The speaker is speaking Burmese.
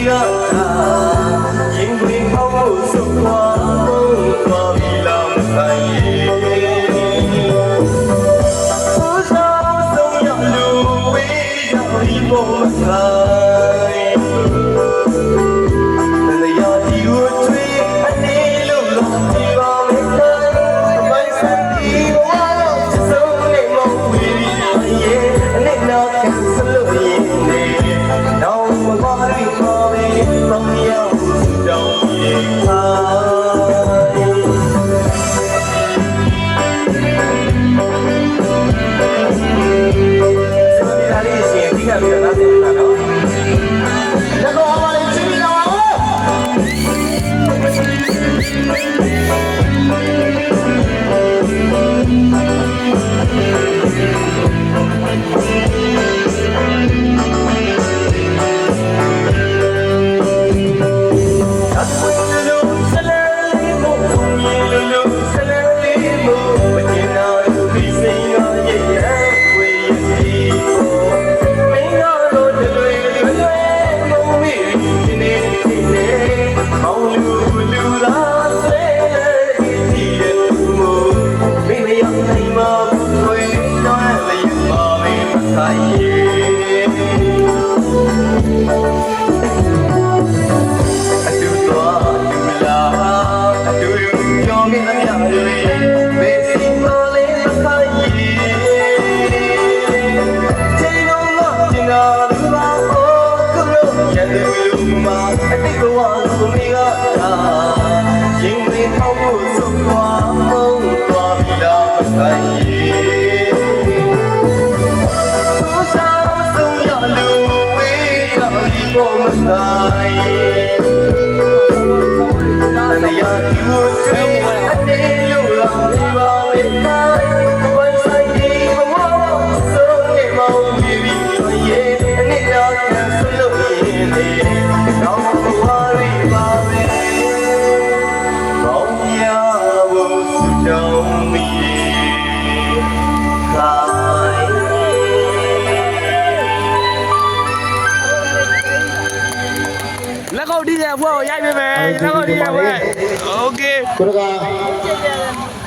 ရင်တွင်ပေါင်းလို့ဆုံးသွားပြီလားမဆိုင်ဦးစားဆုံးရလူဝေးရောက်ဒီပေါ်မဆိုင်တရဒီကိုထွေးအနေလို့လို့ဒီပါမယ်တိုင်းမိုင်းစတီဘဝတော့ဆုံးနေမဝေးရဲ့အနေနာခံစလို့ရင်နေတော့မပါရီပါပဲပေါင်းရောက်ကြောင်းရင်แล้วเขาดีใจพวกย้ายไปไหมแล้วเขาดีใจพวกโอเค ကိုရက